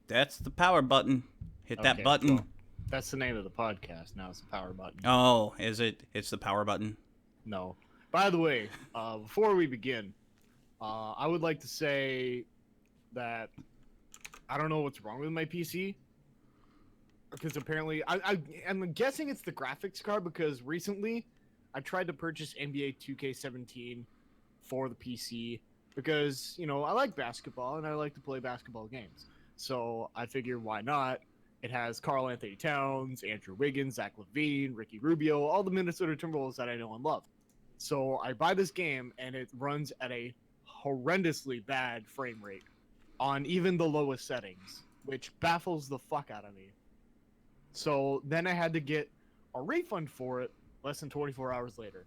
That's the power button. Hit that Okay, button. well, that's the name of the podcast. Now it's the power button. Oh, is it? It's the power button. No. By the way, before we begin, I would like to say that I don't know what's wrong with my PC because apparently I'm guessing it's the graphics card because recently I tried to purchase NBA 2K17 for the PC because I like basketball and I like to play basketball games. So I figure why not? It has Carl Anthony Towns, Andrew Wiggins, Zach LaVine, Ricky Rubio, all the Minnesota Timberwolves that I know and love. So I buy this game and it runs at a horrendously bad frame rate on even the lowest settings, which baffles the fuck out of me. So then I had to get a refund for it less than 24 hours later.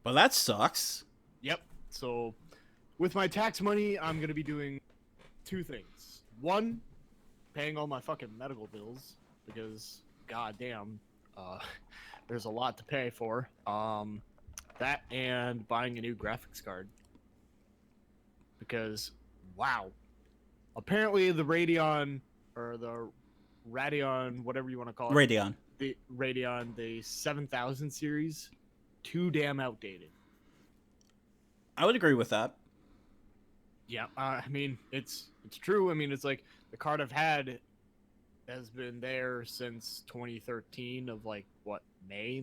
Well, that sucks. Yep. So with my tax money, I'm going to be doing two things. One, paying all my fucking medical bills because goddamn, there's a lot to pay for. That and buying a new graphics card because wow, apparently the Radeon or the Radeon, whatever you want to call it, Radeon. the Radeon, the 7000 series, too damn outdated. I would agree with that. Yeah, I mean it's true. I mean it's like the card I've had has been there since 2013 of like what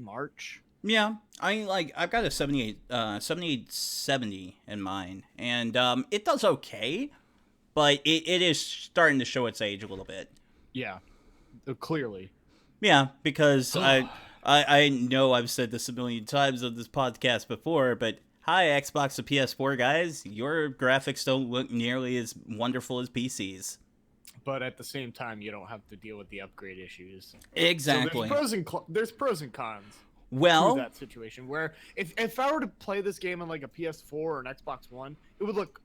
March. Yeah, I've got a 7870 in mine, and it does okay, but it is starting to show its age a little bit. Yeah, clearly. Yeah, because I know I've said this a million times on this podcast before, but hi, Xbox and PS4 guys, your graphics don't look nearly as wonderful as PCs. But at the same time, you don't have to deal with the upgrade issues. Exactly. So there's pros and cons Well, to that situation. Where if I were to play this game on like a PS4 or an Xbox One, it would look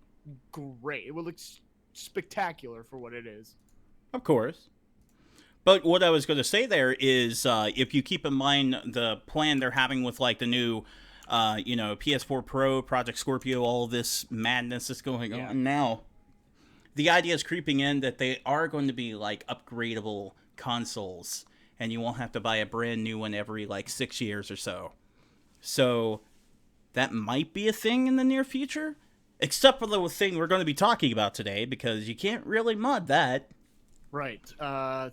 great. It would look spectacular for what it is. of course. But what I was going to say there is, if you keep in mind the plan they're having with like the new, PS4 Pro, Project Scorpio, all this madness that's going on now, the idea is creeping in that they are going to be like upgradable consoles, and you won't have to buy a brand new one every like 6 years or so. So that might be a thing in the near future, except for the thing we're going to be talking about today, because you can't really mod that. Right.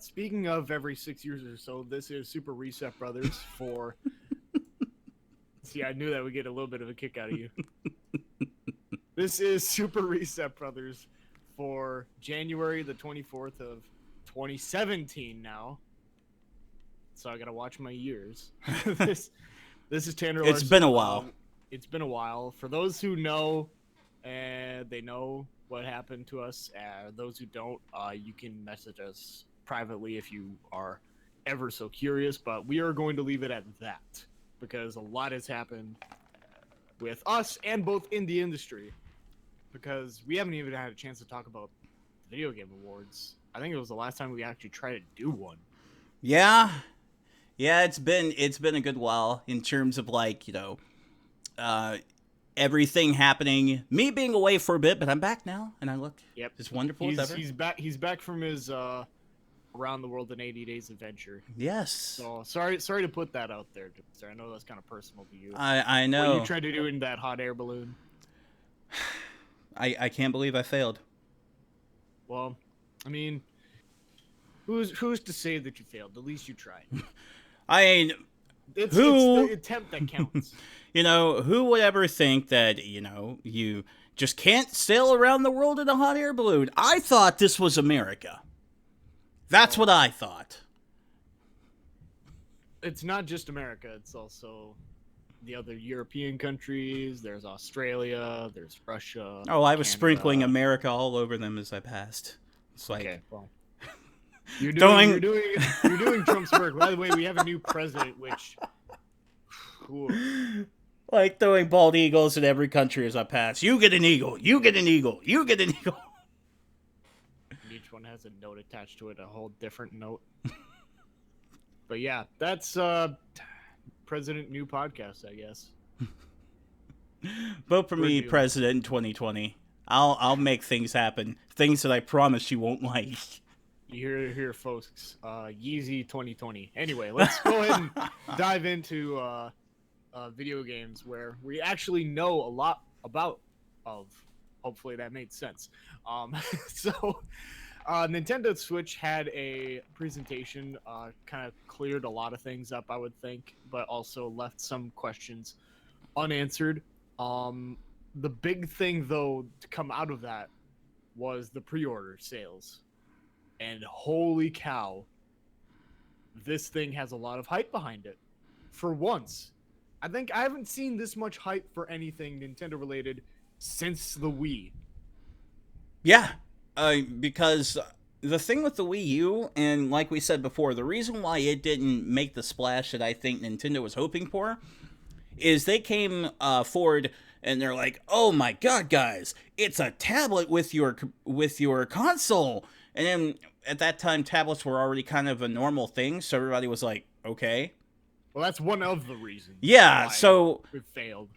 Speaking of every 6 years or so, this is Super Reset Brothers for. See, I knew that would get a little bit of a kick out of you. This is Super Reset Brothers for January the 24th of 2017 now. So I gotta watch my years. this is Tanner Larson. It's been a while. It's been a while. For those who know, and they know what happened to us. Those who don't, you can message us privately if you are ever so curious. But we are going to leave it at that because a lot has happened with us and both in the industry. Because we haven't even had a chance to talk about video game awards. I think it was the last time we actually tried to do one. Yeah, it's been a good while in terms of like everything happening. Me being away for a bit, but I'm back now, and I look as wonderful as ever. He's back. He's back from his around the world in 80 days adventure. Yes. So sorry to put that out there. Sir. I know that's kind of personal to you. I know. What you tried to do in that hot air balloon. I can't believe I failed. Well, I mean, who's to say that you failed? At least you tried. It's the attempt that counts. Who would ever think that, you just can't sail around the world in a hot air balloon? I thought this was America. That's what I thought. It's not just America. It's also the other European countries. There's Australia. There's Russia. Oh, I was Canada. sprinkling America all over them as I passed. It's like, okay, well, you're doing Trump's work. By the way, we have a new president, which. Ooh. Like throwing bald eagles in every country as I pass. You get an eagle. You get an eagle. You get an eagle. Each one has a note attached to it, a whole different note. But yeah, that's President New Podcast, I guess. Vote for me, President in 2020. I'll make things happen. things that I promise you won't like. You hear it here, folks. Yeezy 2020. Anyway, let's go ahead and dive into video games where we actually know a lot about. Hopefully that made sense. So Nintendo Switch had a presentation, kind of cleared a lot of things up, I would think, but also left some questions unanswered. The big thing, though, to come out of that was the pre-order sales. And holy cow, this thing has a lot of hype behind it. For once. I think I haven't seen this much hype for anything Nintendo related since the Wii. Yeah, because the thing with the Wii U, and like we said before, the reason why it didn't make the splash that I think Nintendo was hoping for is they came forward and they're like, "Oh my god, guys, it's a tablet with your console." And then at that time, tablets were already kind of a normal thing, so everybody was like, "Okay." Well, that's one of the reasons. Yeah, so it failed.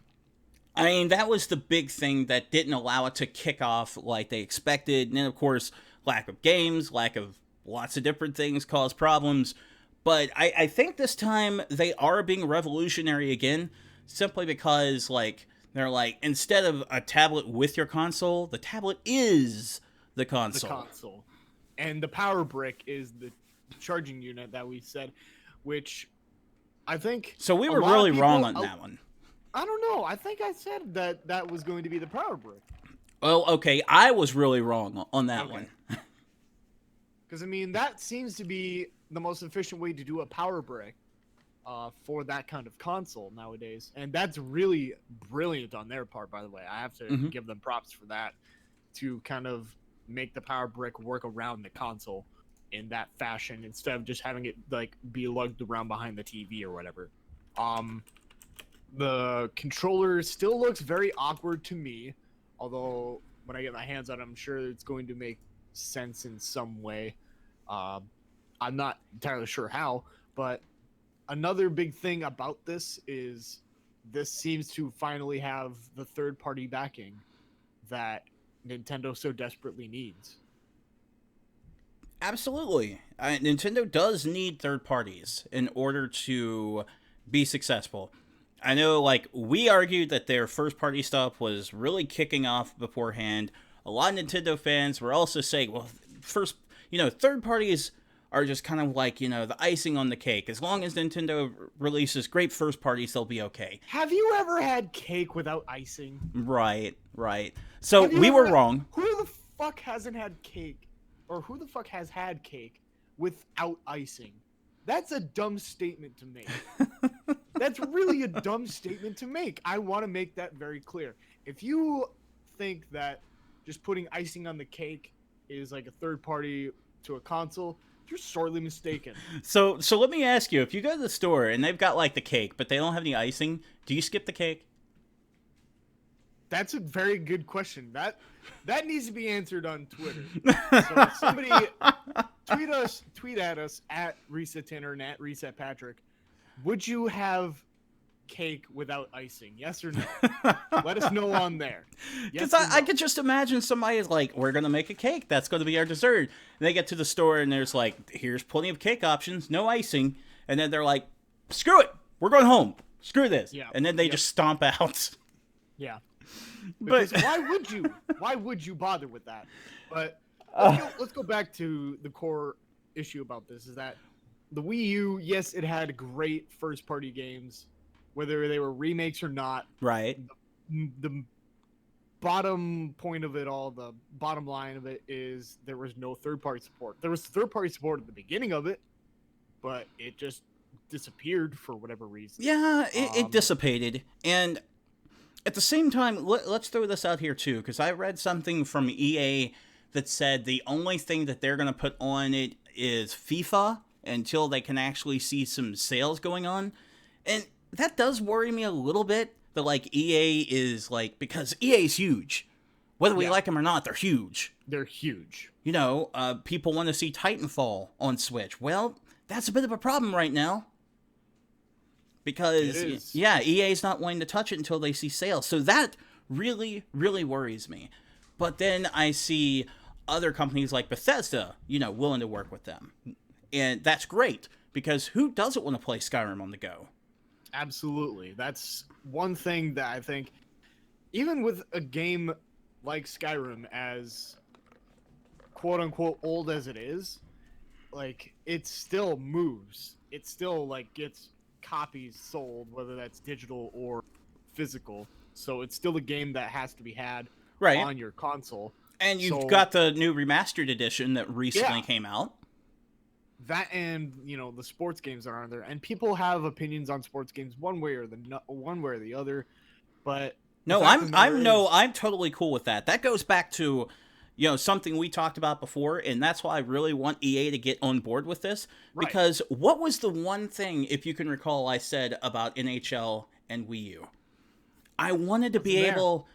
I mean, that was the big thing that didn't allow it to kick off like they expected. And then, of course, lack of games, lack of lots of different things caused problems. But I think this time they are being revolutionary again, simply because, like, they're like, instead of a tablet with your console, the tablet is the console. The console. And the power brick is the charging unit that we said, which I think... So we were really wrong on that one. I don't know. I think I said that was going to be the power brick. Well, okay, I was really wrong on that one. Because, I mean, that seems to be the most efficient way to do a power brick for that kind of console nowadays. And that's really brilliant on their part, by the way. I have to give them props for that, to kind of make the power brick work around the console in that fashion instead of just having it, like, be lugged around behind the TV or whatever. The controller still looks very awkward to me, although when I get my hands on it, I'm sure it's going to make sense in some way. I'm not entirely sure how, but another big thing about this is this seems to finally have the third-party backing that Nintendo so desperately needs. Absolutely. Nintendo does need third parties in order to be successful. I know, like, we argued that their first-party stuff was really kicking off beforehand. A lot of Nintendo fans were also saying, well, third parties are just kind of like, the icing on the cake. As long as Nintendo releases great first parties, they'll be okay. Have you ever had cake without icing? Right. So we were wrong. Who the fuck hasn't had cake? Or who the fuck has had cake without icing? That's a dumb statement to make. That's really a dumb statement to make. I want to make that very clear. If you think that just putting icing on the cake is like a third party to a console, you're sorely mistaken. So let me ask you, if you go to the store and they've got like the cake, but they don't have any icing, do you skip the cake? That's a very good question. That needs to be answered on Twitter. So somebody tweet at us at Reset Tanner and at Reset Patrick. Would you have cake without icing? Yes or no? Let us know on there. Because yes I could just imagine somebody is like, we're going to make a cake. That's going to be our dessert. And they get to the store and there's like, here's plenty of cake options, no icing. And then they're like, screw it. We're going home. Screw this. Yeah. And then they just stomp out. Yeah. Because why would you bother with that? But let's go back to the core issue about this, is that the Wii U, yes, it had great first-party games, whether they were remakes or not. Right. The bottom point of it all, the bottom line of it, is there was no third-party support. There was third-party support at the beginning of it, but it just disappeared for whatever reason. Yeah, it dissipated. And at the same time, let's throw this out here, too, because I read something from EA that said the only thing that they're going to put on it is FIFA until they can actually see some sales going on. And that does worry me a little bit, that, like, EA is, like, because EA's huge. Whether we like them or not, they're huge. They're huge. People want to see Titanfall on Switch. Well, that's a bit of a problem right now. Because, EA's not wanting to touch it until they see sales. So that really, really worries me. But then I see other companies like Bethesda, willing to work with them. And that's great, because who doesn't want to play Skyrim on the go? Absolutely. That's one thing that I think, even with a game like Skyrim, as quote unquote old as it is, like, it still moves. It still like gets copies sold, whether that's digital or physical. So it's still a game that has to be had Right. on your console. And you've got the new remastered edition that recently Yeah. came out. That, and the sports games that are on there, and people have opinions on sports games one way or the other, but No, the fact of the matter is- I'm totally cool with that. That goes back to something we talked about before, and that's why I really want EA to get on board with this. Right. Because what was the one thing, if you can recall, I said about NHL and Wii U? I wanted to be able,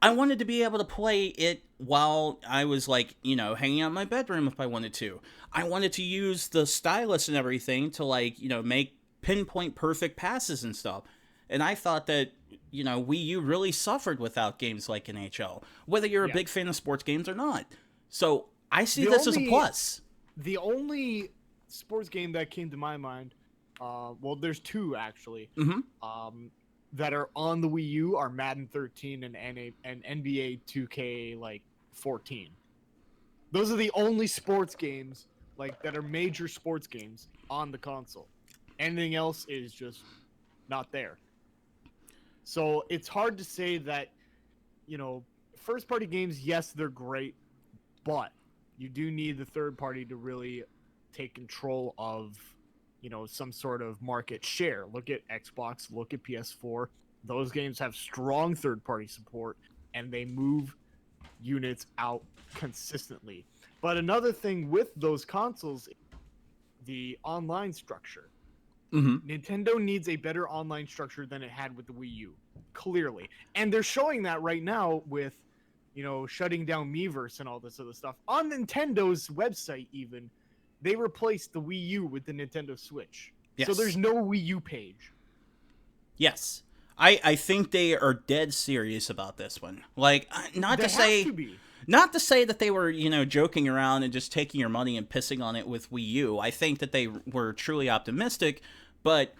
I wanted to be able to play it while I was like, hanging out in my bedroom if I wanted to. I wanted to use the stylus and everything to like, make pinpoint perfect passes and stuff. And I thought that, Wii U really suffered without games like NHL, whether you're a big fan of sports games or not. So I see this as a plus. The only sports game that came to my mind, well, there's two actually, that are on the Wii U are Madden 13 and NBA 2K like 14. Those are the only sports games like that are major sports games on the console. Anything else is just not there. So it's hard to say that, first party games, yes, they're great, but you do need the third party to really take control of, some sort of market share. Look at Xbox, look at PS4. Those games have strong third party support and they move units out consistently. But another thing with those consoles, the online structure. Nintendo needs a better online structure than it had with the Wii U, clearly. And they're showing that right now with, shutting down Miiverse and all this other stuff. On Nintendo's website, even, they replaced the Wii U with the Nintendo Switch. Yes. So there's no Wii U page. Yes. I think they are dead serious about this one. Like, not to say that they were, joking around and just taking your money and pissing on it with Wii U. I think that they were truly optimistic, but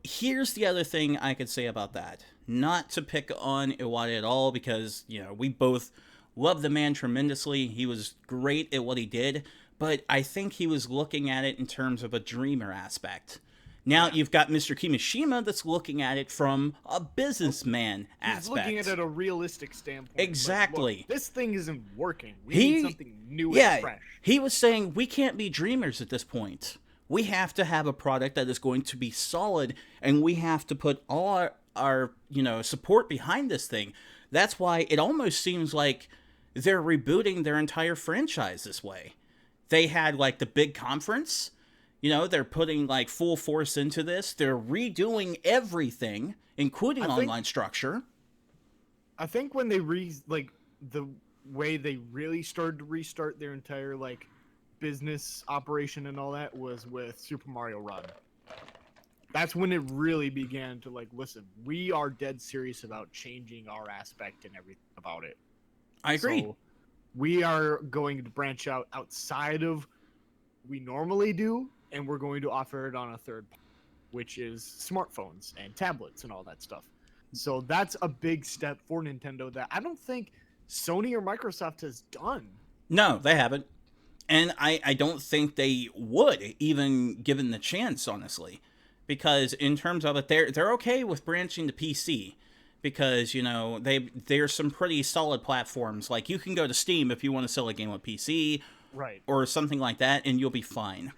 here's the other thing I could say about that. Not to pick on Iwata at all, because, we both love the man tremendously. He was great at what he did, but I think he was looking at it in terms of a dreamer aspect. Now you've got Mr. Kimishima that's looking at it from a businessman aspect. He's looking at it at a realistic standpoint. Exactly. Like, look, this thing isn't working. We need something new and fresh. He was saying we can't be dreamers at this point. We have to have a product that is going to be solid, and we have to put all our support behind this thing. That's why it almost seems like they're rebooting their entire franchise this way. They had like the big conference. They're putting like full force into this. They're redoing everything, including online structure. I think when they the way they really started to restart their entire like business operation and all that was with Super Mario Run. That's when it really began to like, listen, we are dead serious about changing our aspect and everything about it. I agree. So we are going to branch out outside of we normally do, and we're going to offer it on a third, which is smartphones and tablets and all that stuff. So that's a big step for Nintendo that I don't think Sony or Microsoft has done. No, they haven't. And I don't think they would, even given the chance, honestly. Because in terms of it, they're okay with branching to PC. Because, there's some pretty solid platforms. Like, you can go to Steam if you want to sell a game on PC. Right. Or something like that, and you'll be fine.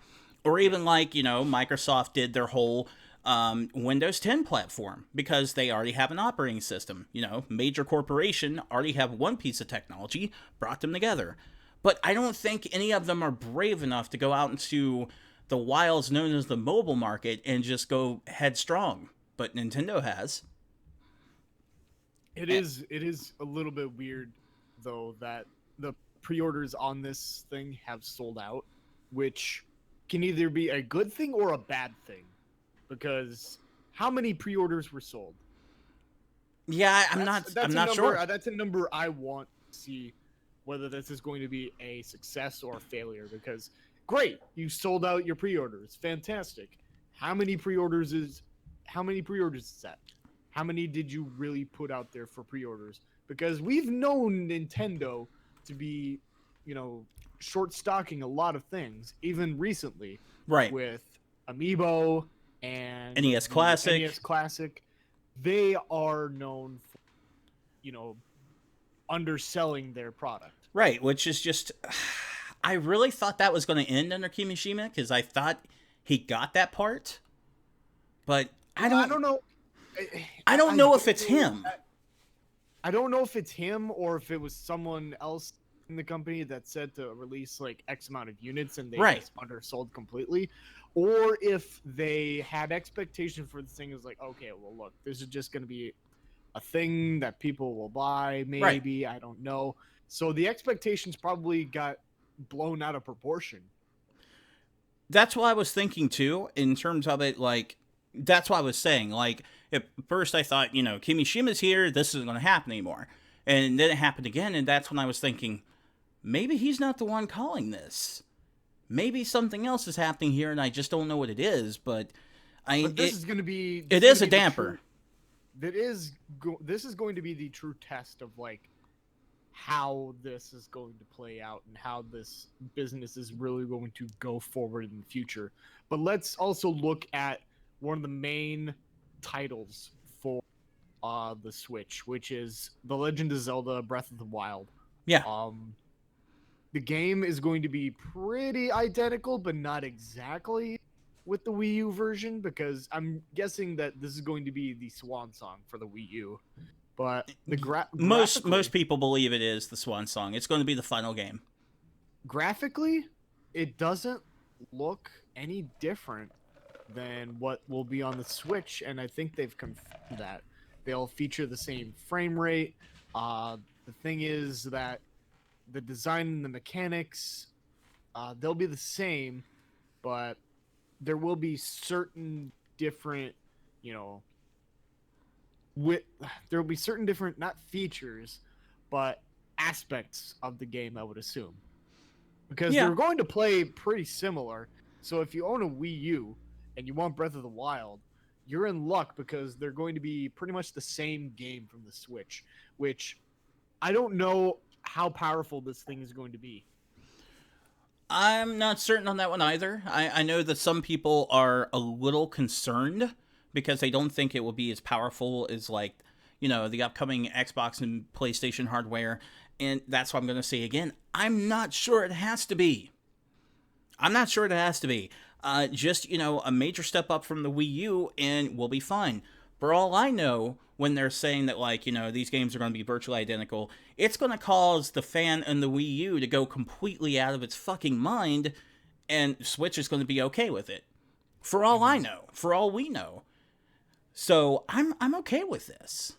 Or even like, Microsoft did their whole Windows 10 platform, because they already have an operating system. Major corporation already have one piece of technology, brought them together. But I don't think any of them are brave enough to go out into the wilds known as the mobile market and just go headstrong. But Nintendo has. It is a little bit weird, though, that the pre-orders on this thing have sold out, which can either be a good thing or a bad thing, because how many pre-orders were sold? Yeah, I'm not sure. That's a number I want to see whether this is going to be a success or a failure. Because great, you sold out your pre-orders, fantastic. How many pre-orders is that? How many did you really put out there for pre-orders? Because we've known Nintendo to be, short stocking a lot of things, even recently, Right. with Amiibo and NES Classic. NES Classic. They are known for, underselling their product. Right, which is just, I really thought that was going to end under Kimishima because I thought he got that part, but I don't know. I don't know if it's him. I don't know if it's him or if it was someone else in the company that said to release like X amount of units and they just undersold completely, or if they had expectation for this thing. Is like, okay, well, look, this is just going to be a thing that people will buy, maybe. I don't know. So the expectations probably got blown out of proportion. That's what I was thinking too, in terms of it. Like, that's what I was saying. Like, at first I thought, Kimishima's here, this isn't going to happen anymore. And then it happened again, and that's when I was thinking, maybe he's not the one calling this. Maybe something else is happening here, and I just don't know what it is. But this is going to be. It is a damper. This is going to be the true test of like how this is going to play out and how this business is really going to go forward in the future. But let's also look at one of the main titles for the Switch, which is The Legend of Zelda Breath of the Wild. Yeah. The game is going to be pretty identical, but not exactly with the Wii U version, because I'm guessing that this is going to be the swan song for the Wii U. But most people believe it is the swan song. It's going to be the final game. Graphically, it doesn't look any different than what will be on the Switch, and I think they've confirmed that. They'll feature the same frame rate. The thing is that the design and the mechanics, they'll be the same, but there will be certain different, there will be certain different, not features, but aspects of the game, I would assume. Because they're going to play pretty similar. So if you own a Wii U and you want Breath of the Wild, you're in luck, because they're going to be pretty much the same game from the Switch, which I don't know how powerful this thing is going to be. I'm not certain on that one either. I know that some people are a little concerned because they don't think it will be as powerful as, like, the upcoming Xbox and PlayStation hardware. And that's what I'm going to say again. I'm not sure it has to be. Just, a major step up from the Wii U and we'll be fine. For all I know, when they're saying that, like, these games are going to be virtually identical, it's going to cause the fan in the Wii U to go completely out of its fucking mind, and Switch is going to be okay with it. For all I know. For all we know. So, I'm okay with this.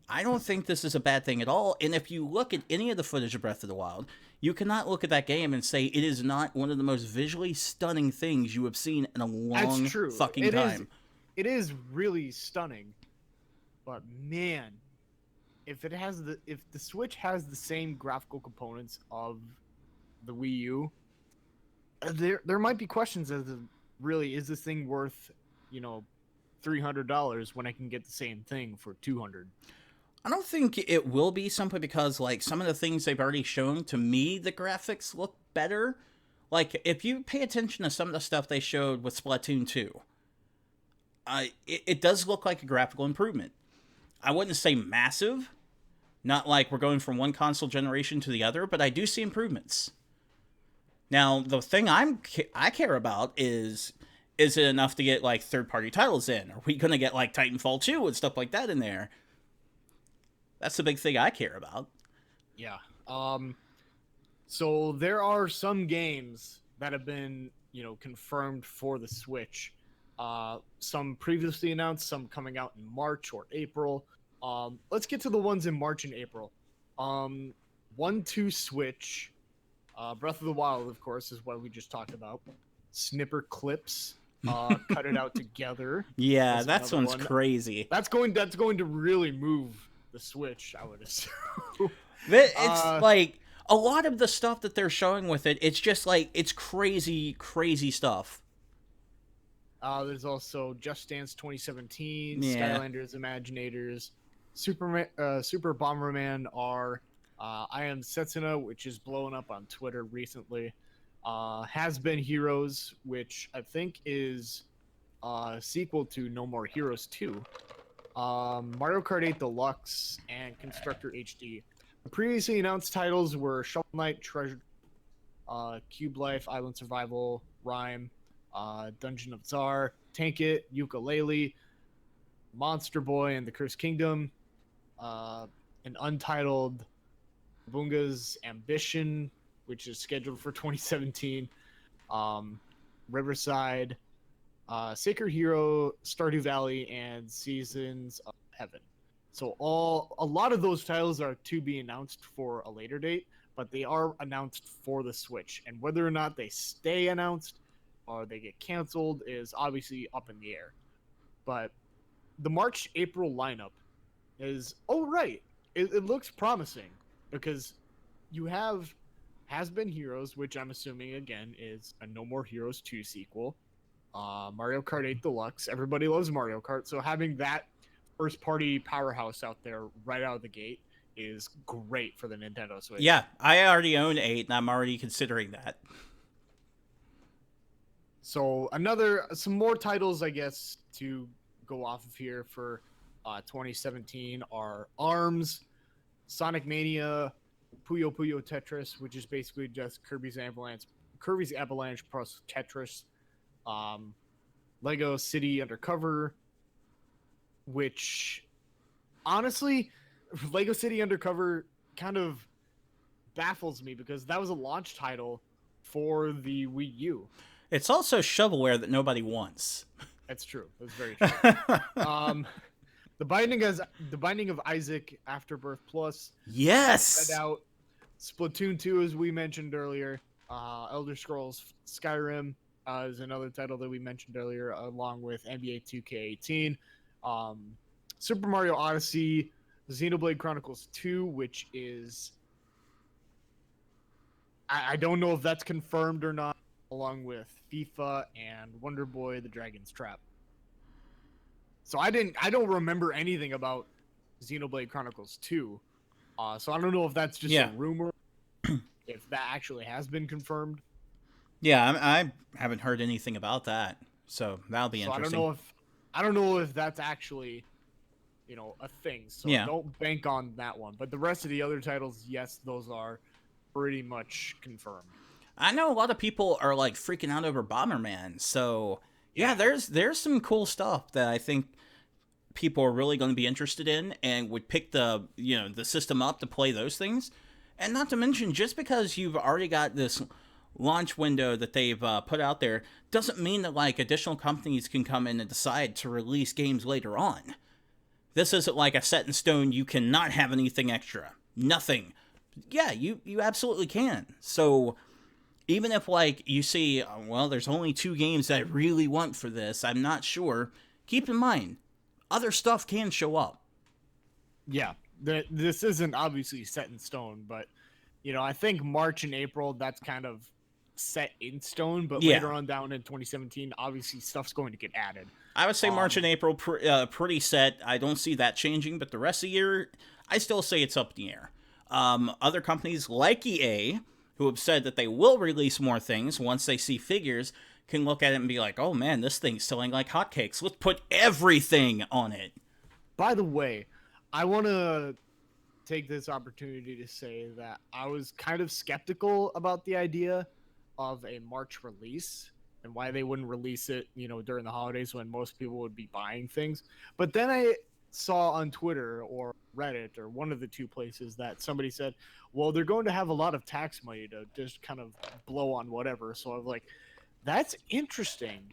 I don't think this is a bad thing at all, and if you look at any of the footage of Breath of the Wild, you cannot look at that game and say it is not one of the most visually stunning things you have seen in a long fucking time. It is really stunning, but man, if the Switch has the same graphical components of the Wii U, there might be questions as to, really, is this thing worth, $300 when I can get the same thing for $200? I don't think it will be, simply because, like, some of the things they've already shown, to me, the graphics look better. Like, if you pay attention to some of the stuff they showed with Splatoon 2, it does look like a graphical improvement. I wouldn't say massive, not like we're going from one console generation to the other, but I do see improvements. Now, the thing I care about is it enough to get, like, third-party titles in? Are we going to get, like, Titanfall 2 and stuff like that in there? That's the big thing I care about. Yeah. So there are some games that have been, confirmed for the Switch. Some previously announced, some coming out in March or April. Let's get to the ones in March and April. 1-2 Switch. Breath of the Wild, of course, is what we just talked about. Snipper clips. Cut it out together. Yeah, that one's crazy. That's going to really move the Switch, I would assume. It's like, a lot of the stuff that they're showing with it, it's just like it's crazy, crazy stuff. There's also Just Dance 2017, Yeah. Skylanders Imaginators, Super Bomberman R, I Am Setsuna, which is blowing up on Twitter recently. Has Been Heroes, which I think is a sequel to No More Heroes 2. Mario Kart 8 Deluxe, and Constructor HD. The previously announced titles were Shovel Knight, Treasure, Cube Life, Island Survival, Rhyme, Dungeon of Tsar, Tank It, Yooka-Laylee, Monster Boy and the Cursed Kingdom, an untitled Bunga's Ambition, which is scheduled for 2017, Riverside, Sacred Hero, Stardew Valley, and Seasons of Heaven. So a lot of those titles are to be announced for a later date, but they are announced for the Switch. And whether or not they stay announced or they get canceled is obviously up in the air. But the March-April lineup is right. It looks promising because you have Has Been Heroes, which I'm assuming again is a No More Heroes 2 sequel. Mario Kart 8 Deluxe. Everybody loves Mario Kart, so having that first party powerhouse out there right out of the gate is great for the Nintendo Switch. Yeah, I already own 8, and I'm already considering that. So some more titles, I guess, to go off of here for 2017 are ARMS, Sonic Mania, Puyo Puyo Tetris, which is basically just Kirby's Avalanche plus Tetris, Lego City Undercover, which honestly, Lego City Undercover kind of baffles me because that was a launch title for the Wii U. It's also shovelware that nobody wants. That's true. That's very true. The Binding of Isaac Afterbirth Plus. Yes. Red Out. Splatoon 2, as we mentioned earlier. Elder Scrolls Skyrim is another title that we mentioned earlier, along with NBA 2K18. Super Mario Odyssey, Xenoblade Chronicles 2, which is... I don't know if that's confirmed or not, along with FIFA and Wonder Boy: The Dragon's Trap. So I don't remember anything about Xenoblade Chronicles 2. So I don't know if that's just a rumor, if that actually has been confirmed. Yeah, I haven't heard anything about that. So that'll be interesting. I don't know if that's actually, a thing. So don't bank on that one. But the rest of the other titles, yes, those are pretty much confirmed. I know a lot of people are like freaking out over Bomberman. So yeah, there's some cool stuff that I think people are really going to be interested in and would pick the system up to play those things. And not to mention, just because you've already got this launch window that they've put out there doesn't mean that like additional companies can come in and decide to release games later on. This isn't like a set in stone, you cannot have anything extra. Nothing. Yeah, you absolutely can. So even if like you see, well, there's only 2 games that I really want for this, I'm not sure, keep in mind, other stuff can show up. Yeah, this isn't obviously set in stone, but I think March and April, that's kind of set in stone, but later on down in 2017, obviously stuff's going to get added. I would say March and April pretty set. I don't see that changing, but the rest of the year, I still say it's up in the air. Other companies like EA, who have said that they will release more things once they see figures, can look at it and be like, oh man, this thing's selling like hotcakes. Let's put everything on it. By the way, I want to take this opportunity to say that I was kind of skeptical about the idea of a March release and why they wouldn't release it, during the holidays when most people would be buying things. But then I saw on Twitter or Reddit or one of the 2 places that somebody said, well, they're going to have a lot of tax money to just kind of blow on whatever. So I was like, that's interesting.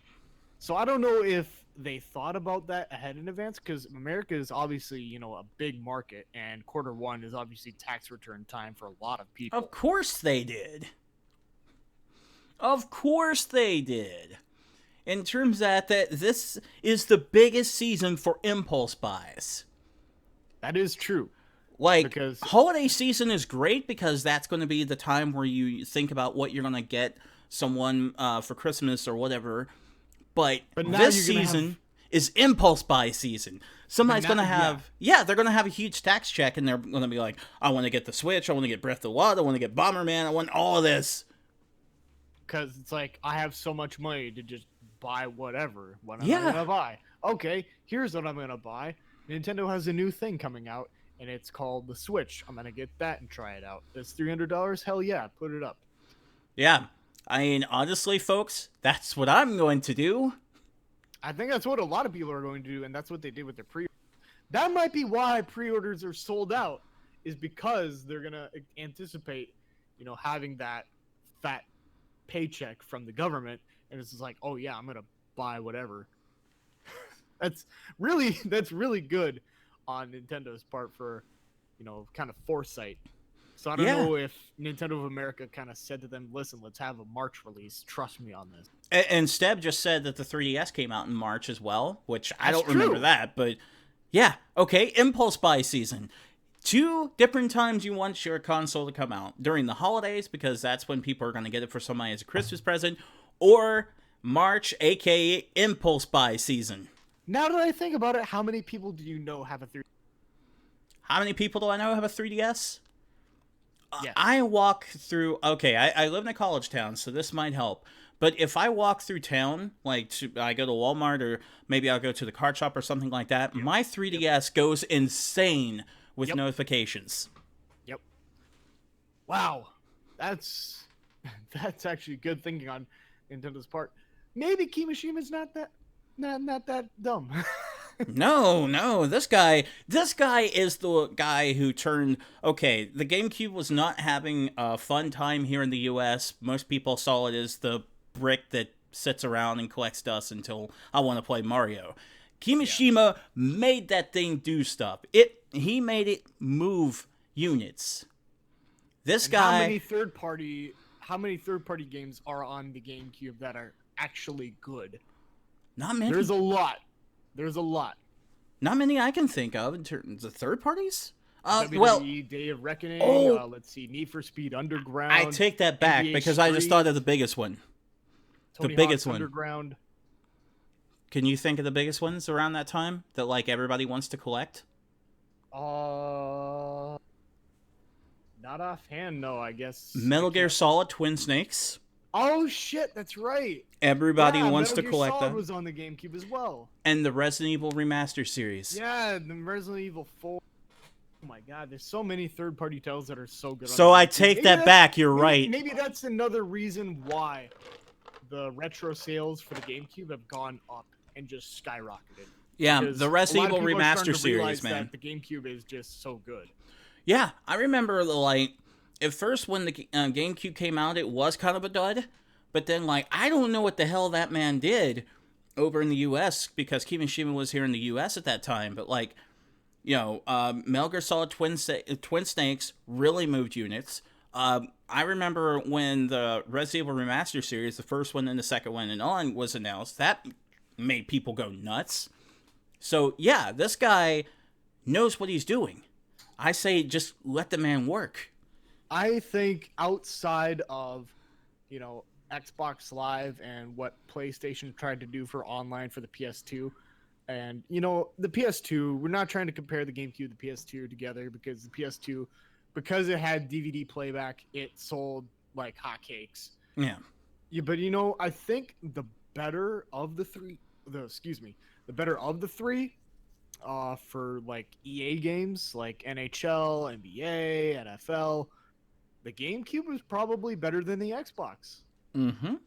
So I don't know if they thought about that ahead in advance, because America is obviously, a big market, and Q1 is obviously tax return time for a lot of people. Of course they did. Of course they did. In terms of that this is the biggest season for impulse buys. That is true. Like, Because holiday season is great because that's going to be the time where you think about what you're going to get someone for Christmas or whatever. But now this you're gonna season is impulse buy season. Somebody's going to have, they're going to have a huge tax check and they're going to be like, I want to get the Switch, I want to get Breath of the Wild, I want to get Bomberman, I want all of this. Because it's like, I have so much money to just buy whatever. What am I Yeah. gonna buy? Okay, here's what I'm gonna buy. Nintendo has a new thing coming out, and it's called the Switch. I'm gonna get that and try it out. It's $300. Hell yeah, put it up. Yeah. I mean, honestly, folks, that's what I'm going to do. I think that's what a lot of people are going to do, and that's what they did with their pre. That might be why pre-orders are sold out, is because they're gonna anticipate, having that fat paycheck from the government, and it's just like, oh yeah, I'm gonna buy whatever. that's really good on Nintendo's part for, kind of foresight. So I don't know if Nintendo of America kind of said to them, listen, let's have a March release. Trust me on this. And Steb just said that the 3DS came out in March as well, which I don't That's remember true. that, but yeah, okay, impulse buy season. 2 different times you want your console to come out. During the holidays, because that's when people are going to get it for somebody as a Christmas present, or March, aka impulse buy season. Now that I think about it, how many people do you know have a 3DS? How many people do I know have a 3DS? Yes. I walk through. Okay, I live in a college town, so this might help. But if I walk through town, like I go to Walmart or maybe I'll go to the card shop or something like that, my 3DS goes insane with notifications. Yep. Wow, that's actually good thinking on Nintendo's part. Maybe Kimishima's not that dumb. No, this guy is the guy who turned. Okay, the GameCube was not having a fun time here in the U.S. Most people saw it as the brick that sits around and collects dust until I want to play Mario. Kimishima made that thing do stuff. He made it move units. This guy. How many third-party games are on the GameCube that are actually good? Not many. There's a lot. Not many I can think of in terms of third parties. WWE Day of Reckoning. Let's see, Need for Speed Underground. I take that back NBA because I just Street, thought of the biggest one. Tony biggest Hawk's one. Underground. Can you think of the biggest ones around that time that like everybody wants to collect? Not offhand, no. I guess Metal Gear Solid Twin Snakes. Oh shit, that's right. Everybody wants Metal to Gear collect Solid that. was on the GameCube as well. And the Resident Evil Remaster series. Yeah, the Resident Evil 4. Oh my god, there's so many third-party titles that are so good. So I take that back. You're right. Maybe that's another reason why the retro sales for the GameCube have gone up and just skyrocketed. Yeah, Because the a Resident lot of Evil people are starting Remaster to series, realize man. that the GameCube is just so good. Yeah, I remember at first when the GameCube came out, it was kind of a dud. But then, I don't know what the hell that man did over in the U.S. because Kimishima was here in the U.S. at that time. But, Metal Gear Solid Twin Snakes really moved units. I remember when the Resident Evil Remaster series, the first one and the second one and on, was announced. That made people go nuts. So, yeah, this guy knows what he's doing. I say just let the man work. I think outside of, Xbox Live and what PlayStation tried to do for online for the PS2, and, the PS2, we're not trying to compare the GameCube and the PS2 together because the PS2, because it had DVD playback, it sold like hotcakes. Yeah. Yeah, but I think the better of the three, for EA games like NHL, NBA, NFL, the GameCube was probably better than the Xbox. Mm-hmm. I would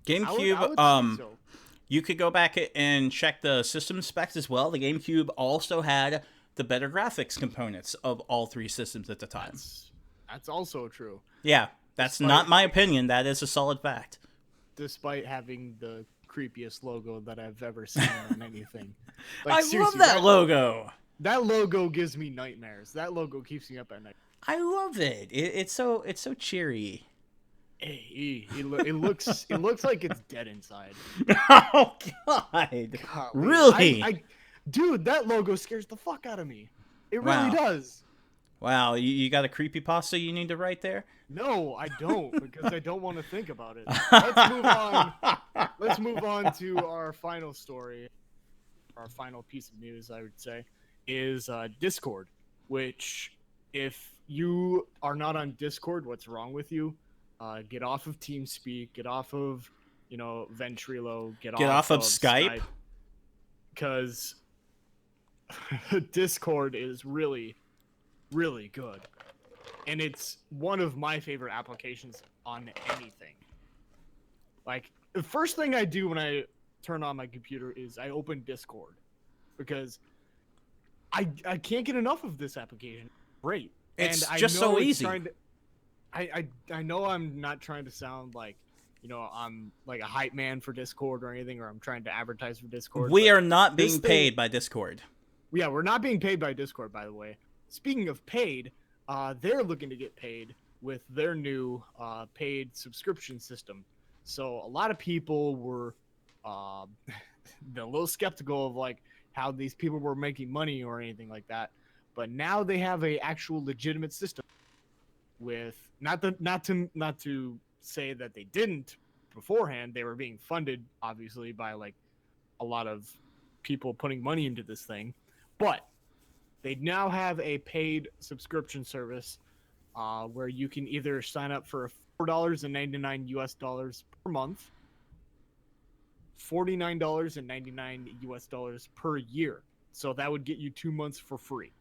GameCube, say so. you could go back and check the system specs as well. The GameCube also had the better graphics components of all 3 systems at the time. That's also true. Yeah, that's not my opinion. That is a solid fact. Despite having the creepiest logo that I've ever seen on anything. I love seriously, that logo. That logo gives me nightmares. That logo keeps me up at night. I love it. It's so cheery. Hey, it looks like it's dead inside. Oh God! Golly. Really? Dude, that logo scares the fuck out of me. It really does. Wow, you got a creepypasta you need to write there? No, I don't, because I don't want to think about it. Let's move on. Let's move on to our final story. Our final piece of news, I would say, is Discord. Which, if you are not on Discord, what's wrong with you? Get off of TeamSpeak. Get off of, Ventrilo. Get off of Skype. Because Discord is really, really good. And it's one of my favorite applications on anything. Like, the first thing I do when I turn on my computer is I open Discord. Because I can't get enough of this application. Great. It's and I just know so it's easy. I know I'm not trying to sound like, I'm like a hype man for Discord or anything, or I'm trying to advertise for Discord. We are not being paid by Discord. Yeah, we're not being paid by Discord, by the way. Speaking of paid, they're looking to get paid with their new paid subscription system. So a lot of people were a little skeptical of like how these people were making money or anything like that. But now they have a actual legitimate system with not to say that they didn't beforehand. They were being funded obviously by like a lot of people putting money into this thing, but they now have a paid subscription service where you can either sign up for $4.99 US dollars per month, $49.99 US dollars per year. So that would get you 2 months for free.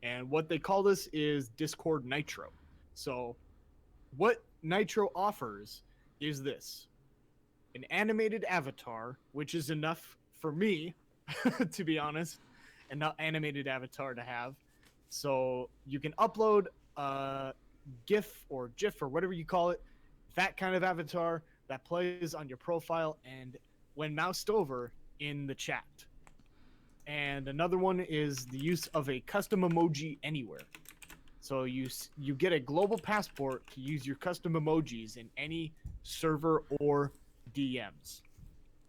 And what they call this is Discord Nitro. So what Nitro offers is this: an animated avatar, which is enough for me, to be honest, and not animated avatar to have. So you can upload a GIF or GIF or whatever you call it, that kind of avatar that plays on your profile and when moused over in the chat. And another one is the use of a custom emoji anywhere. So you get a global passport to use your custom emojis in any server or DMs.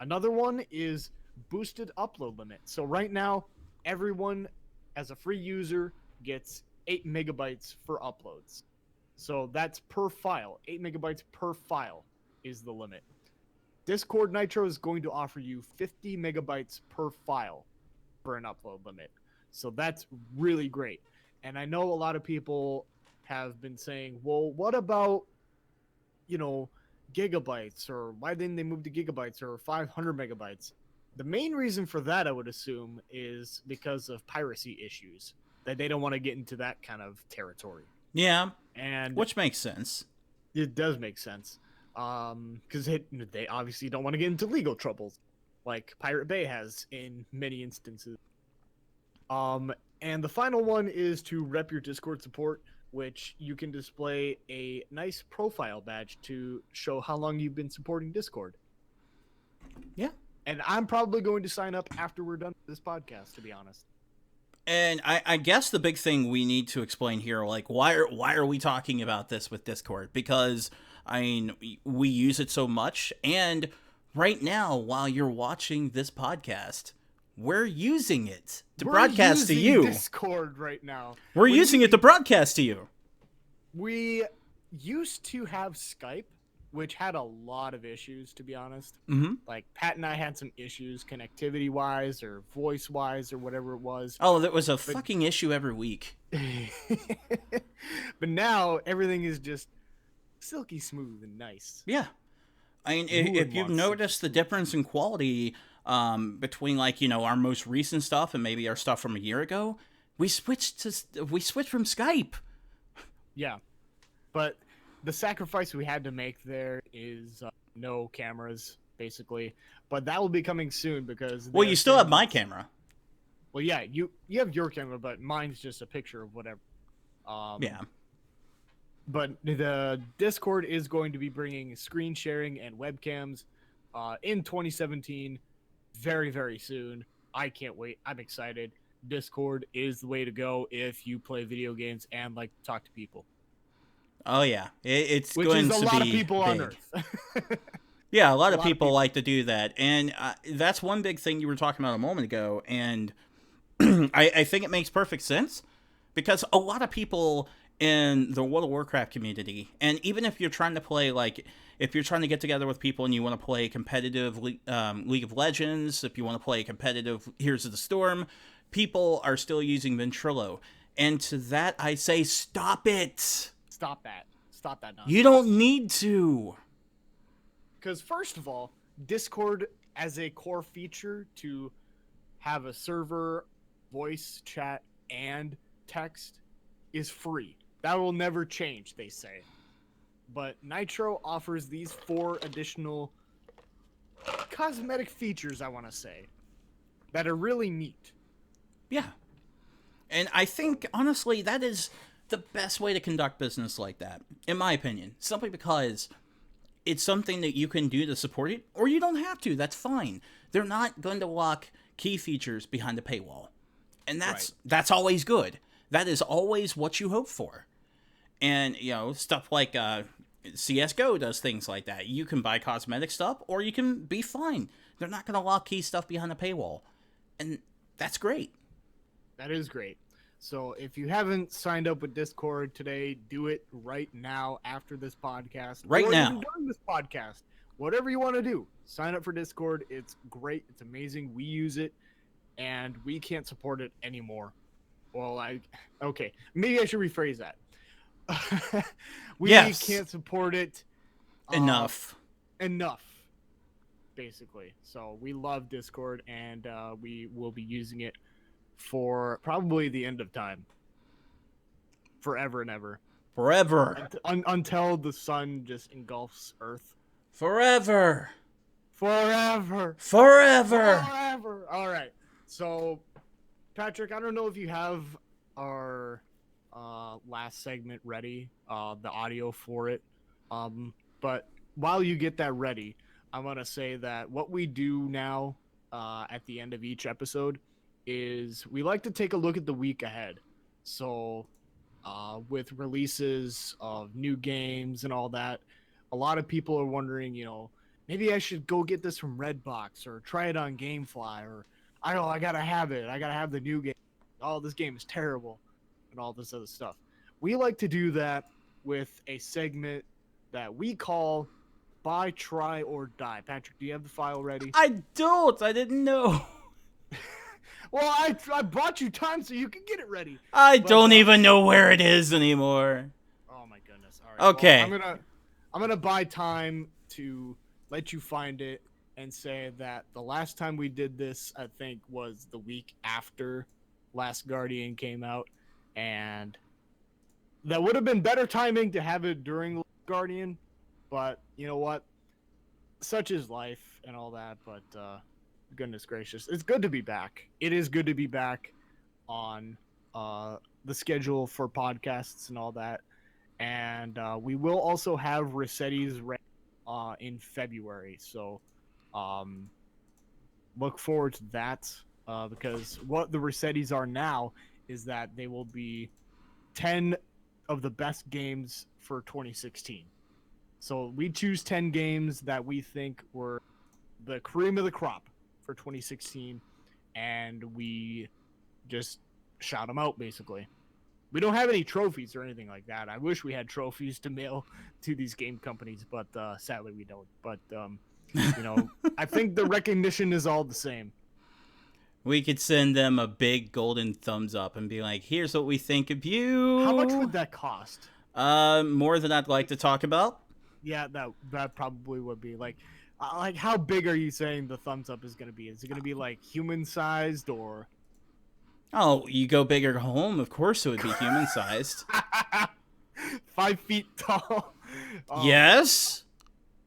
Another one is boosted upload limit. So right now, everyone as a free user gets 8 megabytes for uploads. So that's per file. 8 megabytes per file is the limit. Discord Nitro is going to offer you 50 megabytes per file for an upload limit. So that's really great. And I know a lot of people have been saying, well, what about, gigabytes, or why didn't they move to gigabytes or 500 megabytes? The main reason for that, I would assume, is because of piracy issues, that they don't want to get into that kind of territory. Yeah, and which makes sense. It does make sense. Because they obviously don't want to get into legal troubles, like Pirate Bay has in many instances. And the final one is to rep your Discord support, which you can display a nice profile badge to show how long you've been supporting Discord. Yeah. And I'm probably going to sign up after we're done with this podcast, to be honest. And I guess the big thing we need to explain here, like, why are we talking about this with Discord? Because, I mean, we use it so much, and right now, while you're watching this podcast, we're using it to broadcast to you. Discord right now. We're using it to broadcast to you. We used to have Skype, which had a lot of issues, to be honest. Mm-hmm. Like, Pat and I had some issues connectivity-wise or voice-wise or whatever it was. Oh, there was a fucking issue every week. But now, everything is just silky smooth and nice. Yeah. I mean, if you've noticed the difference in quality between, like, our most recent stuff and maybe our stuff from a year ago, we switched from Skype. Yeah. But the sacrifice we had to make there is no cameras, basically. But that will be coming soon because... Well, you still have my camera. Well, yeah, you have your camera, but mine's just a picture of whatever. Yeah. But the Discord is going to be bringing screen sharing and webcams in 2017 very, very soon. I can't wait. I'm excited. Discord is the way to go if you play video games and like to talk to people. Oh, yeah. It's Which going to be is a lot of people big. on Earth. Yeah, a lot of people like to do that. And that's one big thing you were talking about a moment ago. And I think it makes perfect sense because a lot of people in the World of Warcraft community, and even if you're trying to play, like, if you're trying to get together with people and you want to play competitive League of Legends, if you want to play competitive Heroes of the Storm, people are still using Ventrilo. And to that, I say, stop it. Stop that. Stop that nonsense. You don't need to. Because first of all, Discord as a core feature to have a server, voice, chat, and text is free. That will never change, they say. But Nitro offers these 4 additional cosmetic features, I want to say, that are really neat. Yeah. And I think, honestly, that is the best way to conduct business like that, in my opinion. Simply because it's something that you can do to support it, or you don't have to. That's fine. They're not going to lock key features behind a paywall. And that's always good. That is always what you hope for. And, you know, stuff like CSGO does things like that. You can buy cosmetic stuff, or you can be fine. They're not going to lock key stuff behind a paywall. And that's great. That is great. So if you haven't signed up with Discord today, do it right now after this podcast. Right now. Even during this podcast. Whatever you want to do. Sign up for Discord. It's great. It's amazing. We use it, and we can't support it anymore. Well, okay. Maybe I should rephrase that. We can't support it enough, basically. So we love Discord, and we will be using it for probably the end of time, forever and ever, until the sun just engulfs Earth. Forever. All right. So, Patrick, I don't know if you have our last segment ready, the audio for it. But while you get that ready, I want to say that what we do now at the end of each episode is we like to take a look at the week ahead. So with releases of new games and all that, a lot of people are wondering, you know, maybe I should go get this from Redbox or try it on GameFly, or I don't know, I gotta have it. I gotta have the new game. Oh, this game is terrible, and all this other stuff. We like to do that with a segment that we call Buy, Try, or Die. Patrick, do you have the file ready? I don't. I didn't know. Well, I bought you time so you can get it ready. I don't even know where it is anymore. Oh my goodness. All right. Okay. Well, I'm gonna buy time to let you find it and say that the last time we did this, I think, was the week after Last Guardian came out, and that would have been better timing to have it during Guardian, but you know what? Such is life and all that, but goodness gracious. It's good to be back. It is good to be back on the schedule for podcasts and all that. And we will also have Resetti's in February. So look forward to that because what the Resettis are now is that they will be 10 of the best games for 2016. So we choose 10 games that we think were the cream of the crop for 2016, and we just shout them out, basically. We don't have any trophies or anything like that. I wish we had trophies to mail to these game companies, but sadly we don't. But, you know, I think the recognition is all the same. We could send them a big golden thumbs up and be like, here's what we think of you. How much would that cost? More than I'd like to talk about. Yeah, that probably would be. Like how big are you saying the thumbs up is going to be? Is it going to be like human-sized or... Oh, you go big or go home, of course it would be human-sized. 5 feet tall. Oh. Yes.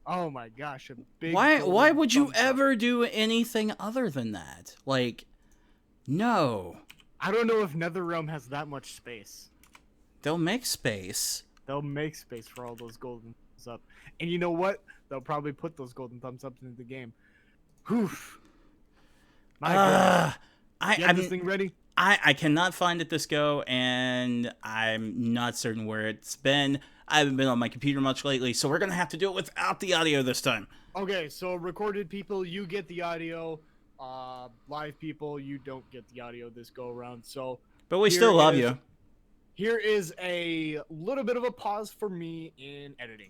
Oh my gosh, a big... Why would you ever do anything other than that? Like, no. I don't know if NetherRealm has that much space. They'll make space. They'll make space for all those golden thumbs up. And you know what? They'll probably put those golden thumbs up into the game. Whew. My God. You have this thing ready? I cannot find it this go, and I'm not certain where it's been. I haven't been on my computer much lately, so we're going to have to do it without the audio this time. Okay, so recorded people, you get the audio. Live people, you don't get the audio this go around. So, but we still love you. here is a little bit of a pause for me in editing.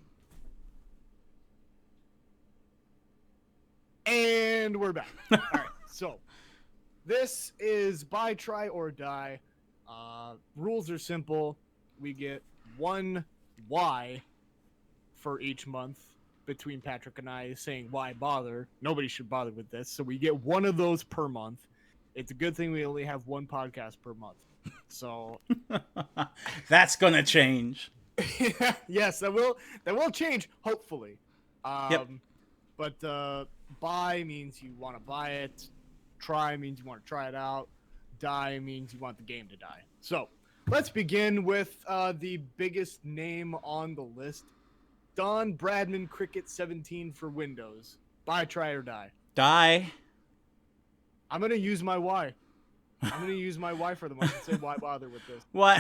And we're back. All right, so this is buy, try, or die. Rules are simple. We get one why for each month between Patrick and I saying why bother. Nobody should bother with this. So we get one of those per month. It's a good thing we only have one podcast per month. So That's gonna change. yes, that will change, hopefully. Yep. But buy means you want to buy it. Try means you want to try it out. Die means you want the game to die. So let's begin with the biggest name on the list. Don Bradman Cricket 17 for Windows. Buy, try, or die. Die. I'm going to use my why. I'm going to use my why for the month and say why bother with this. Why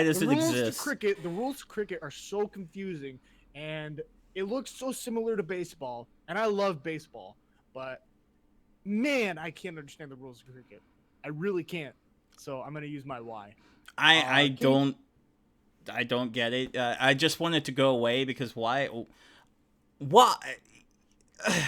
does The it rules exist? to the rules to cricket are so confusing, and it looks so similar to baseball, and I love baseball, but man, I can't understand the rules of cricket. I really can't. So I'm going to use my why. I don't get it. I just want it to go away because why? Why?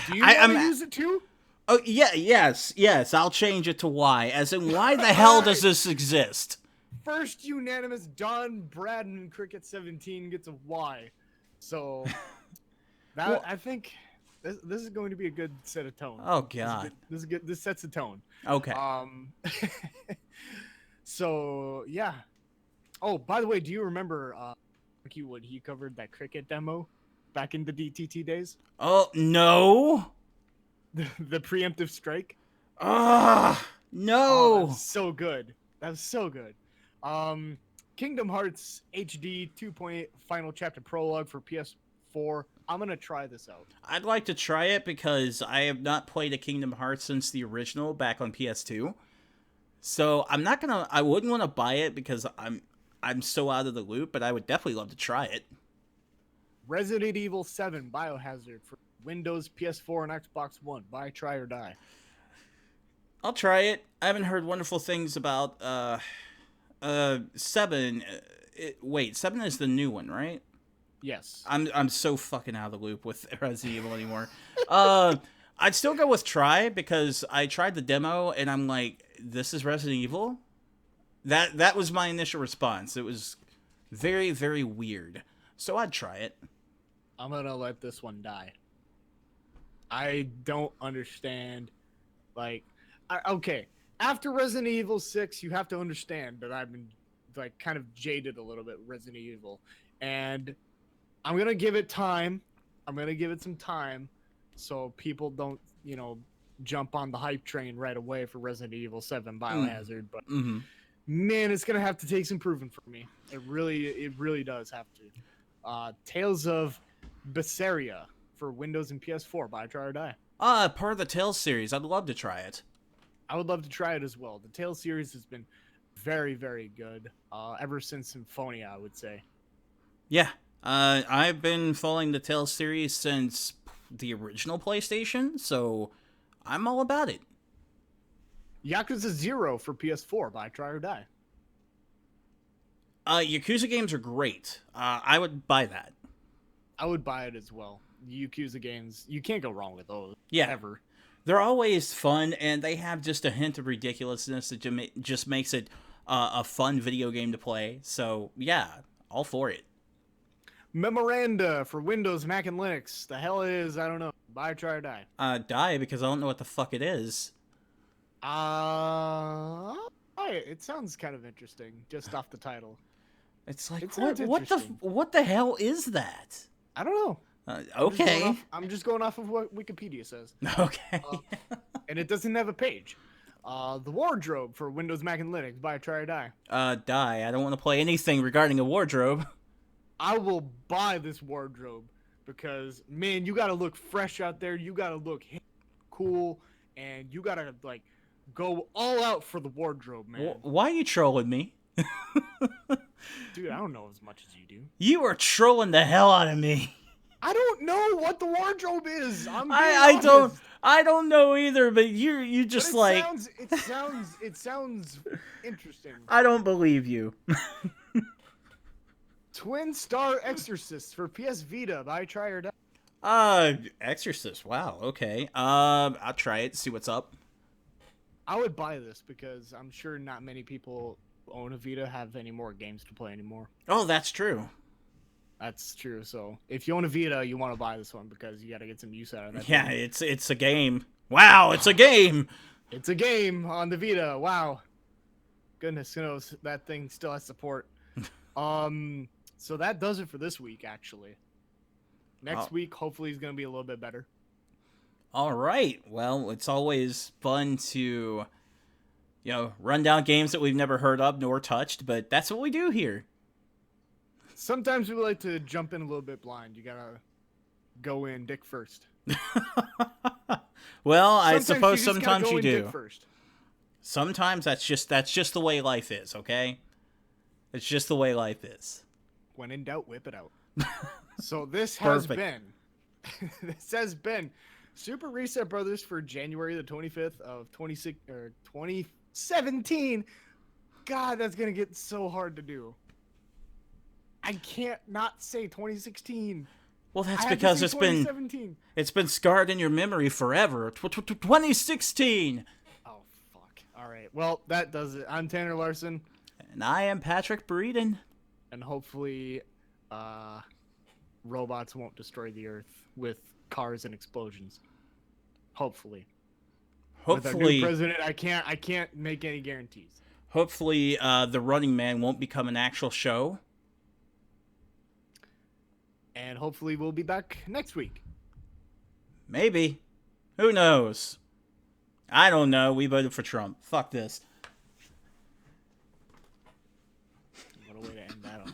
Do you want to use it too? Oh yeah, yes. I'll change it to why. As in, why the hell does this exist? First unanimous Don Bradman Cricket 17 gets a Y. So that Well- I think this is going to be a good set of tone. Oh god. This is good. This sets the tone. Okay. So yeah. Oh, by the way, do you remember when he covered that cricket demo back in the DTT days? Oh no. The preemptive strike? Ah Oh, no. that's so good. That was so good. Kingdom Hearts HD 2.8 Final Chapter Prologue for PS4. I'm gonna try this out. I'd like to try it because I have not played a Kingdom Hearts since the original back on PS2. So I wouldn't want to buy it because I'm so out of the loop, but I would definitely love to try it. Resident Evil 7 Biohazard for Windows, PS4, and Xbox One. Buy, try, or die. I'll try it. I haven't heard wonderful things about 7. Wait, 7 is the new one, right? Yes. I'm so fucking out of the loop with Resident Evil anymore. I'd still go with try because I tried the demo and I'm like, this is Resident Evil? That was my initial response. It was very, very weird. So I'd try it. I'm gonna let this one die. I don't understand. Okay. After Resident Evil 6, you have to understand that I've been kind of jaded a little bit with Resident Evil. And I'm gonna give it time. I'm gonna give it some time so people don't, jump on the hype train right away for Resident Evil 7 Biohazard. But man, it's gonna have to take some proving for me. It really does have to. Tales of Berseria for Windows and PS4. Buy, try, or die. Part of the Tales series. I'd love to try it. I would love to try it as well. The Tales series has been very, very good ever since Symphonia, I would say. Yeah. I've been following the Tales series since the original PlayStation, so I'm all about it. Yakuza 0 for PS4. Buy, try, or die. Yakuza games are great. I would buy that. I would buy it as well. Yakuza games, you can't go wrong with those. Yeah. Ever. They're always fun, and they have just a hint of ridiculousness that just makes it a fun video game to play. So, yeah, all for it. Memoranda for Windows, Mac, and Linux. The hell it is, I don't know. Buy, try, or die. Die, because I don't know what the fuck it is. It sounds kind of interesting, just off the title. It's like, It sounds what the hell is that? I don't know. Okay. I'm just going off of what Wikipedia says. Okay. And it doesn't have a page. The wardrobe for Windows, Mac, and Linux. Buy, try, or die. Die. I don't want to play anything regarding a wardrobe. I will buy this wardrobe because, man, you gotta look fresh out there. You gotta look cool, and you gotta go all out for the wardrobe, man. Why are you trolling me? Dude, I don't know as much as you do. You are trolling the hell out of me. I don't know what the wardrobe is. I don't know either, but you just it sounds interesting. I don't believe you. Twin Star Exorcist for PS Vita by Try or Die. Exorcist. Wow. Okay. I'll try it. See what's up. I would buy this because I'm sure not many people who own a Vita have any more games to play anymore. Oh, that's true. That's true. So if you own a Vita, you want to buy this one because you got to get some use out of that. Yeah, thing. it's a game. Wow, it's a game. It's a game on the Vita. Wow. Goodness knows that thing still has support. So that does it for this week, actually. Next week, hopefully, is going to be a little bit better. All right. Well, it's always fun to, run down games that we've never heard of nor touched, but that's what we do here. Sometimes we like to jump in a little bit blind. You got to go in dick first. Well, I suppose you sometimes you do. Dick first. Sometimes that's just the way life is, okay? It's just the way life is. When in doubt, whip it out. So this has Perfect. been Super Reset Brothers for January the 25th of 2017. God, that's gonna get so hard to do. I can't not say 2016. Well, that's because it's been scarred in your memory forever. 2016. Oh fuck! All right. Well, that does it. I'm Tanner Larson, and I am Patrick Breeden. And hopefully, robots won't destroy the Earth with cars and explosions. Hopefully. With our new president, I can't make any guarantees. Hopefully, the Running Man won't become an actual show. And hopefully we'll be back next week. Maybe. Who knows? I don't know. We voted for Trump. Fuck this. What a way to end that on.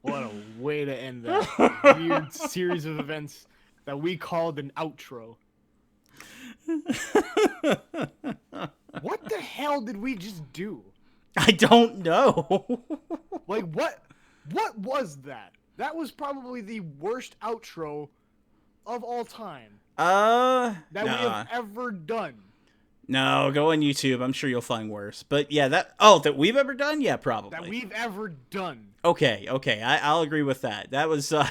What a way to end that weird series of events that we called an outro. What the hell did we just do? I don't know. Like, what was that? That was probably the worst outro of all time. That we have ever done. No, go on YouTube. I'm sure you'll find worse. But yeah, that we've ever done? Yeah, probably. That we've ever done. Okay. I'll agree with that. That was, I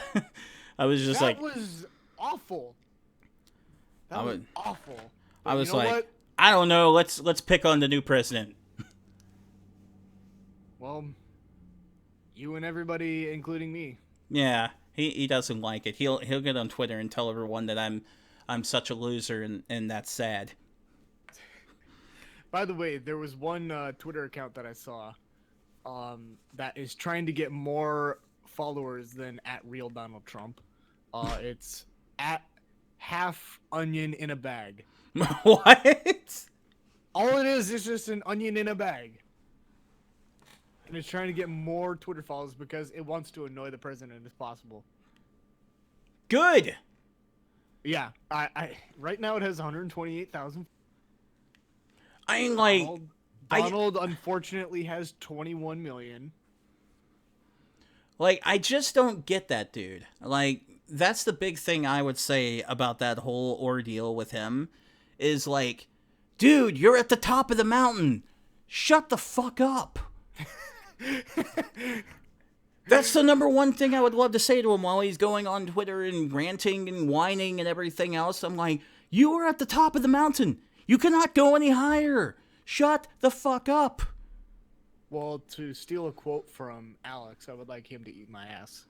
was just that was awful. That was awful. But I was you know like, what? I don't know. Let's pick on the new president. Well, you and everybody, including me. Yeah, he doesn't like it. He'll get on Twitter and tell everyone that I'm such a loser, and that's sad. By the way, there was one Twitter account that I saw that is trying to get more followers than @real Donald Trump. It's @half-onion in a bag. What? All it is just an onion in a bag. And it's trying to get more Twitter followers because it wants to annoy the president as possible. Good. Yeah, I right now it has 128,000. I mean, like, Donald unfortunately has 21 million. Like, I just don't get that dude. Like, that's the big thing I would say about that whole ordeal with him is like, dude, you're at the top of the mountain. Shut the fuck up. That's the number one thing I would love to say to him while he's going on Twitter and ranting and whining and everything else. I'm like, you are at the top of the mountain. You cannot go any higher. Shut the fuck up. Well, to steal a quote from Alex, I would like him to eat my ass.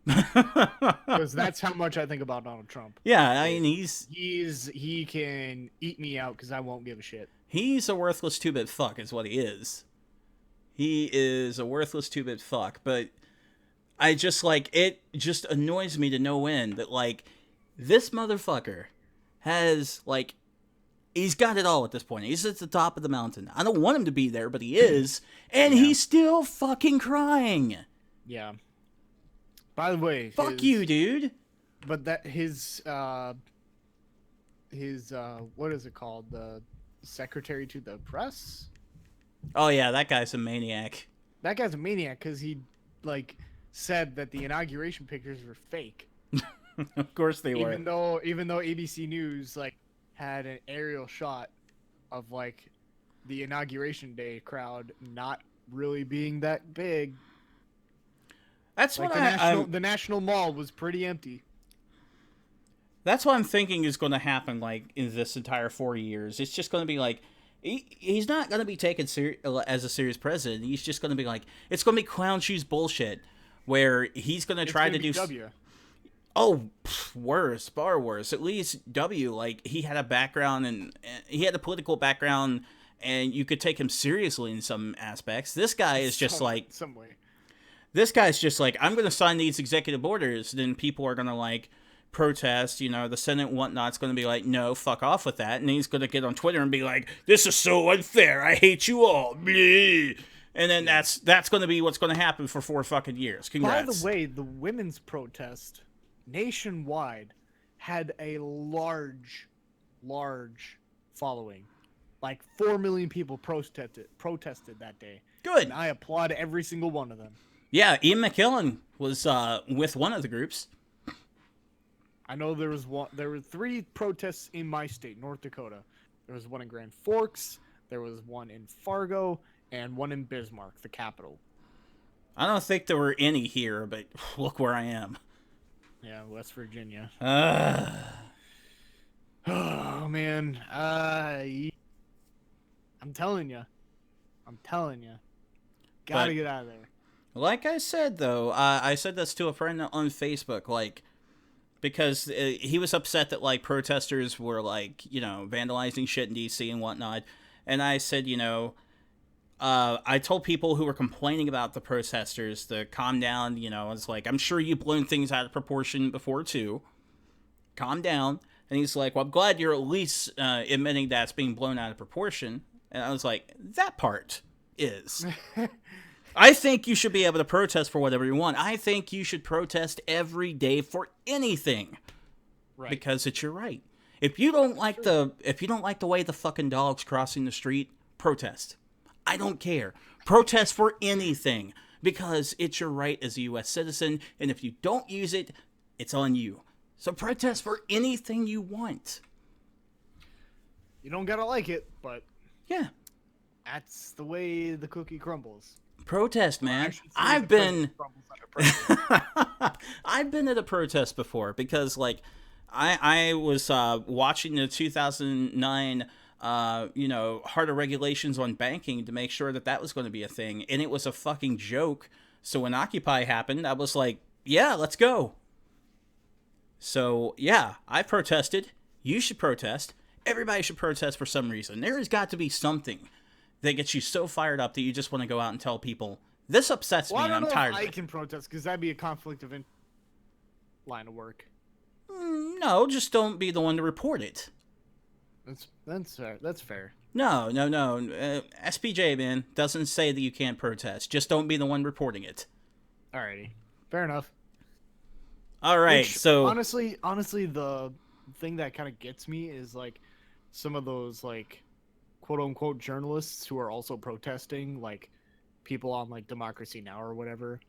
Because that's how much I think about Donald Trump. Yeah, I mean, he can eat me out because I won't give a shit. He's a worthless 2-bit fuck is what he is. He is a worthless 2-bit fuck, but I just, like, it just annoys me to no end that, like, this motherfucker has, like, he's got it all at this point. He's at the top of the mountain. I don't want him to be there, but he is, and he's still fucking crying. Yeah. By the way, fuck you, dude. But that his what is it called? The secretary to the press? Oh yeah, that guy's a maniac. That guy's a maniac because he like said that the inauguration pictures were fake. Of course they were. Even though ABC News like had an aerial shot of like the inauguration day crowd not really being that big. That's Like what the National Mall was pretty empty. that's what I'm thinking is going to happen. Like in this entire 4 years, it's just going to be like he's not going to be taken as a serious president. He's just going to be like it's going to be clown shoes bullshit, where he's going to try to do. W. Oh, worse, far worse. At least W, like he had a background and he had a political background, and you could take him seriously in some aspects. This guy is just like some way. This guy's just like, I'm going to sign these executive orders. Then people are going to like protest. You know, the Senate and whatnot's going to be like, no, fuck off with that. And he's going to get on Twitter and be like, this is so unfair. I hate you all. Blah. And then that's going to be what's going to happen for 4 fucking years. Congrats. By the way, the women's protest nationwide had a large following. Like 4 million people protested that day. Good. And I applaud every single one of them. Yeah, Ian McKellen was with one of the groups. I know there were 3 protests in my state, North Dakota. There was one in Grand Forks, there was one in Fargo, and one in Bismarck, the capital. I don't think there were any here, but look where I am. Yeah, West Virginia. Oh man, I'm telling you, gotta get out of there. Like I said, though, I said this to a friend on Facebook, like, because he was upset that, like, protesters were, like, you know, vandalizing shit in D.C. and whatnot. And I said, you know, I told people who were complaining about the protesters to calm down, you know. It's like, I'm sure you've blown things out of proportion before, too. Calm down. And he's like, well, I'm glad you're at least admitting that it's being blown out of proportion. And I was like, that part is... I think you should be able to protest for whatever you want. I think you should protest every day for anything, right? Because it's your right. If you don't like the way the fucking dog's crossing the street, protest. I don't care. Protest for anything because it's your right as a U.S. citizen, and if you don't use it, it's on you. So protest for anything you want. You don't gotta like it, but yeah, that's the way the cookie crumbles. Protest, man. I've been at a protest before because, like, I was watching the 2009, harder regulations on banking to make sure that was going to be a thing, and it was a fucking joke. So when Occupy happened, I was like, yeah, let's go. So, yeah, I protested. You should protest. Everybody should protest for some reason. There has got to be something that gets you so fired up that you just want to go out and tell people, this upsets me and I'm tired of it. I can protest because that'd be a conflict of interest line of work. No, just don't be the one to report it. That's fair. That's fair. No. SPJ, man, doesn't say that you can't protest. Just don't be the one reporting it. Alrighty. Fair enough. All right, so... Honestly, the thing that kind of gets me is, like, some of those, like, quote-unquote journalists who are also protesting, like people on like Democracy Now! Or whatever.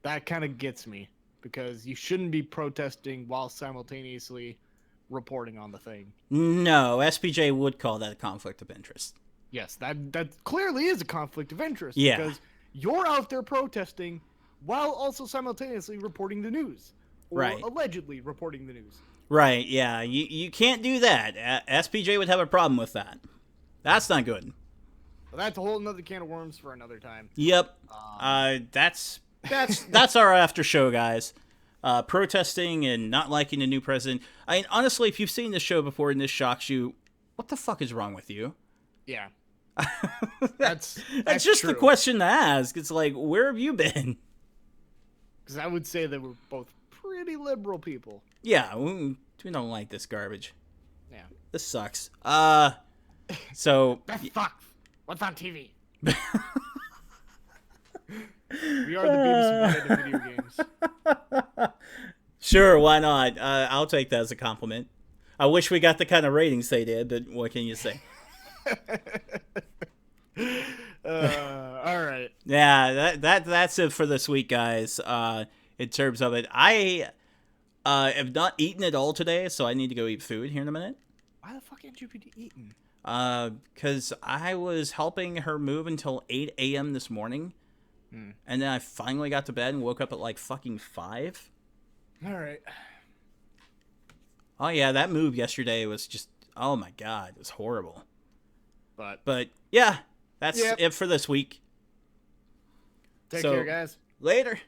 That kind of gets me because you shouldn't be protesting while simultaneously reporting on the thing. No, SPJ would call that a conflict of interest. Yes, that clearly is a conflict of interest. Yeah. Because you're out there protesting while also simultaneously reporting the news. Or right. Allegedly reporting the news. Right, yeah. You can't do that. SPJ would have a problem with that. That's not good. But that's a whole nother can of worms for another time. Yep. That's our after show, guys. Protesting and not liking the new president. I mean, honestly, if you've seen this show before and this shocks you, what the fuck is wrong with you? Yeah. That's just true. the question to ask. It's like, where have you been? Because I would say that we're both pretty liberal people. Yeah, we don't like this garbage. Yeah. This sucks. So... That sucks. What's on TV? We are the Beavis and Butthead of video games. Sure, why not? I'll take that as a compliment. I wish we got the kind of ratings they did, but what can you say? All right. Yeah, that's it for this week, guys. In terms of it, I have not eaten at all today, so I need to go eat food here in a minute. Why the fuck haven't you been eating? Because I was helping her move until 8 a.m. this morning. And then I finally got to bed and woke up at like fucking 5. All right. Oh yeah, that move yesterday was just, oh my god, it was horrible. But yeah, that's it for this week. Take care, guys. Later.